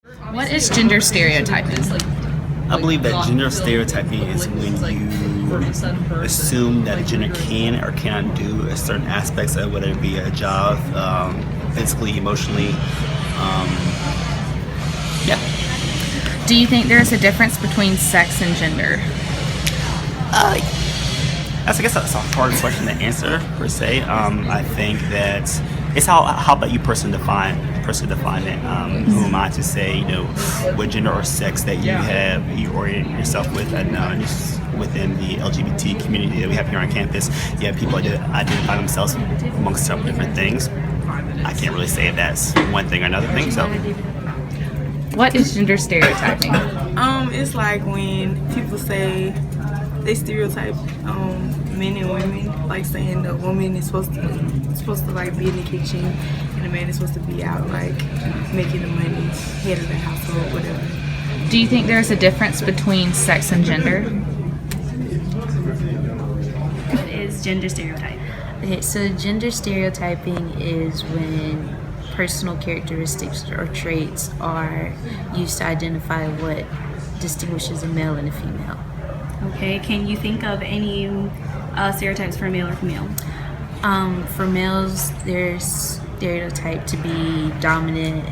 What is gender stereotyping? I believe that gender stereotyping is when you assume that a gender can or cannot do certain aspects of whether it be a job, physically, emotionally. Yeah. Do you think there is a difference between sex and gender? I guess that's a hard question to answer per se. I think that it's how about you personally define it. Who am I to say what gender or sex that you orient yourself with, and just within the LGBT community that we have here on campus, you have people that identify themselves amongst several different things. I can't really say if that's one thing or another thing. So, what is gender stereotyping? It's like when people say they stereotype men and women, like saying the woman is supposed to like be in the kitchen and the man is supposed to be out like making the money, head of the household, whatever. Do you think there's a difference between sex and gender? What is gender stereotype? Okay, so gender stereotyping is when personal characteristics or traits are used to identify what distinguishes a male and a female. Okay, can you think of any stereotypes for male or female? For males, they're stereotyped to be dominant,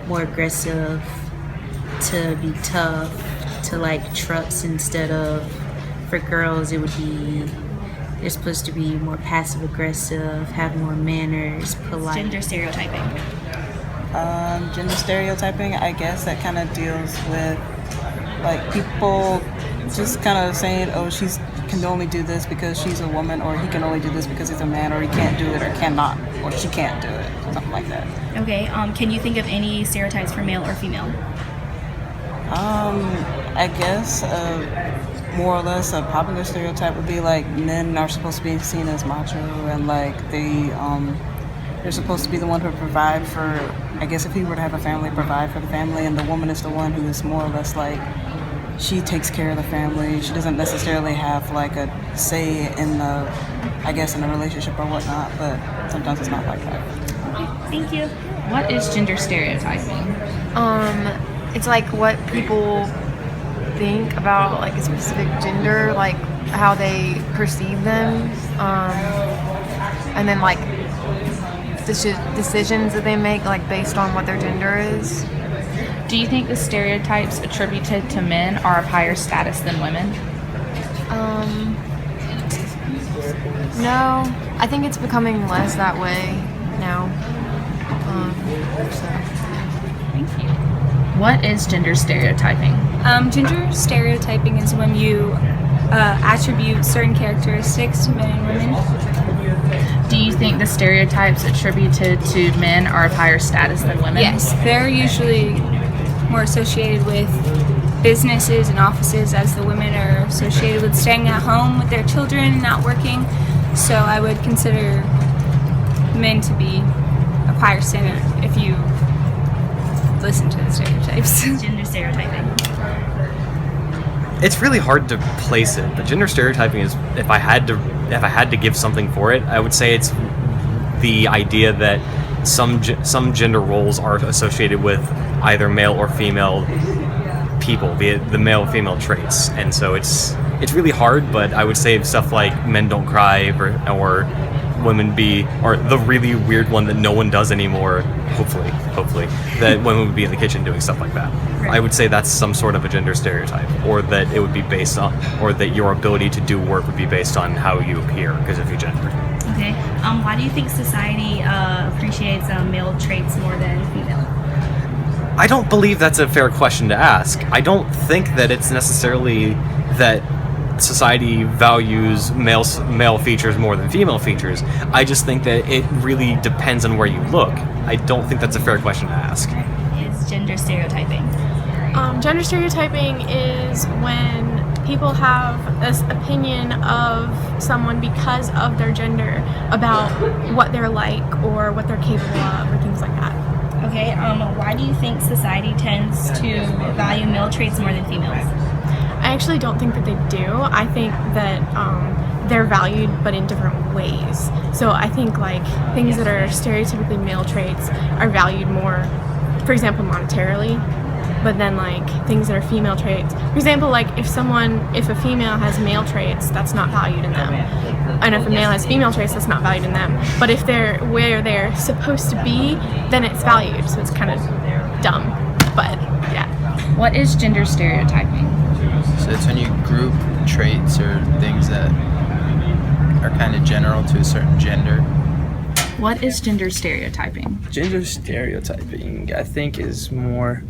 more aggressive, to be tough, to like trucks instead of, for girls, it would be, they're supposed to be more passive aggressive, have more manners, polite. Gender stereotyping. Gender stereotyping, I guess that kind of deals with like people just kind of saying, oh, she can only do this because she's a woman, or he can only do this because he's a man, or he can't do it or cannot, or she can't do it, something like that. Okay, can you think of any stereotypes for male or female? I guess more or less a popular stereotype would be like men are supposed to be seen as macho, and like they're supposed to be the one who provide for, I guess if he were to have a family, provide for the family, and the woman is the one who is more or less like, she takes care of the family. She doesn't necessarily have like a say in the, I guess, in the relationship or whatnot, but sometimes it's not like that. Okay, thank you. What is gender stereotyping? It's like what people think about like a specific gender, like how they perceive them, and then like decisions that they make like based on what their gender is. Do you think the stereotypes attributed to men are of higher status than women? No, I think it's becoming less that way now. Thank you. What is gender stereotyping? Gender stereotyping is when you attribute certain characteristics to men and women. Do you think the stereotypes attributed to men are of higher status than women? Yes, they're usually more associated with businesses and offices, as the women are associated with staying at home with their children and not working. So I would consider men to be of higher standard if you listen to the stereotypes. Gender stereotyping. It's really hard to place it, but gender stereotyping is, if I had to give something for it, I would say it's the idea that some gender roles are associated with either male or female people, the male female traits, and so it's really hard. But I would say stuff like men don't cry, or women be, or the really weird one that no one does anymore, hopefully that women would be in the kitchen doing stuff like that. Right. I would say that's some sort of a gender stereotype, or that it would be based on, or that your ability to do work would be based on how you appear because of your gender. Okay. Why do you think society appreciates male traits more than female? I don't believe that's a fair question to ask. I don't think that it's necessarily that society values male features more than female features. I just think that it really depends on where you look. I don't think that's a fair question to ask. Is gender stereotyping? Gender stereotyping is when people have this opinion of someone because of their gender, about what they're like or what they're capable of or things like that. Okay, why do you think society tends to value male traits more than females? I actually don't think that they do. I think that they're valued, but in different ways. So I think like things that are stereotypically male traits are valued more for example, monetarily, but then like things that are female traits. For example, like if a female has male traits, that's not valued in them, and if a male has female traits, that's not valued in them. But if they're where they're supposed to be, then it's valued. So it's kind of dumb, but yeah. What is gender stereotyping? So it's when you group traits or things that are kind of general to a certain gender. What is gender stereotyping? Gender stereotyping, I think, is more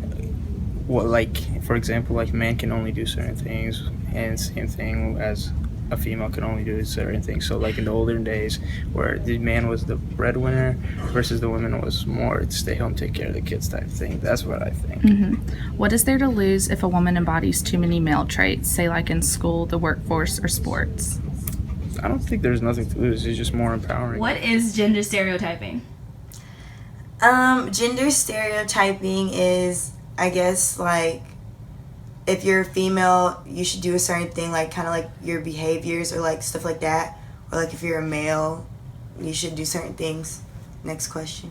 what, like, for example, like man can only do certain things, and same thing as a female can only do certain things. So like in the olden days where the man was the breadwinner versus the woman was more to stay home, take care of the kids type thing. That's what I think. What is there to lose if a woman embodies too many male traits, say like in school, the workforce, or sports? I don't think there's nothing to lose. It's just more empowering. What is gender stereotyping? Gender stereotyping is, I guess, like if you're a female, you should do a certain thing, like kind of like your behaviors or like stuff like that. Or like if you're a male, you should do certain things. Next question.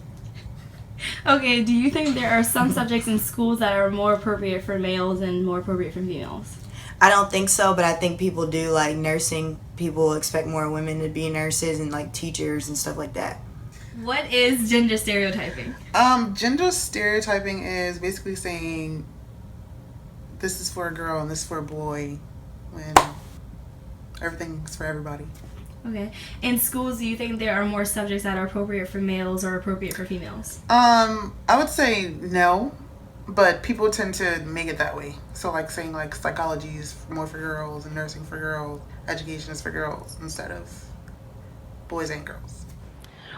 Okay, do you think there are some subjects in schools that are more appropriate for males and more appropriate for females? I don't think so, but I think people do. Like nursing, people expect more women to be nurses and like teachers and stuff like that. What is gender stereotyping? Gender stereotyping is basically saying this is for a girl and this is for a boy when everything's for everybody. Okay. In schools, do you think there are more subjects that are appropriate for males or appropriate for females? I would say no, but people tend to make it that way. So like saying like psychology is more for girls and nursing for girls, education is for girls instead of boys and girls.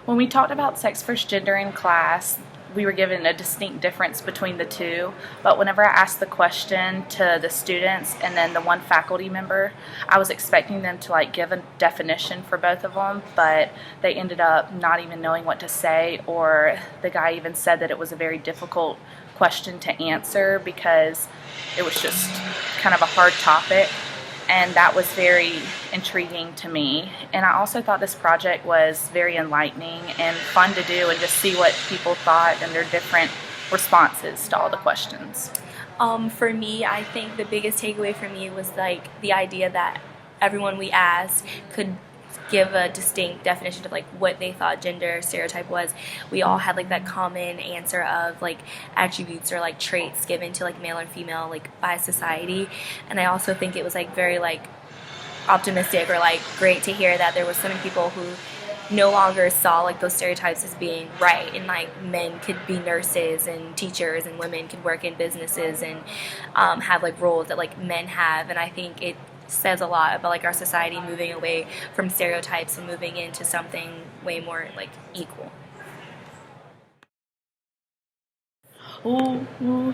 When we talked about sex versus gender in class, we were given a distinct difference between the two, but whenever I asked the question to the students and then the one faculty member, I was expecting them to like give a definition for both of them, but they ended up not even knowing what to say, or the guy even said that it was a very difficult question to answer because it was just kind of a hard topic. And that was very intriguing to me. And I also thought this project was very enlightening and fun to do and just see what people thought and their different responses to all the questions. For me, I think the biggest takeaway for me was like the idea that everyone we asked could give a distinct definition of like what they thought gender stereotype was. We all had like that common answer of like attributes or like traits given to like male and female like by society. And I also think it was like very like optimistic or like great to hear that there was so many people who no longer saw like those stereotypes as being right, and like men could be nurses and teachers and women could work in businesses and have like roles that like men have. And I think it says a lot about like our society moving away from stereotypes and moving into something way more like equal. Ooh.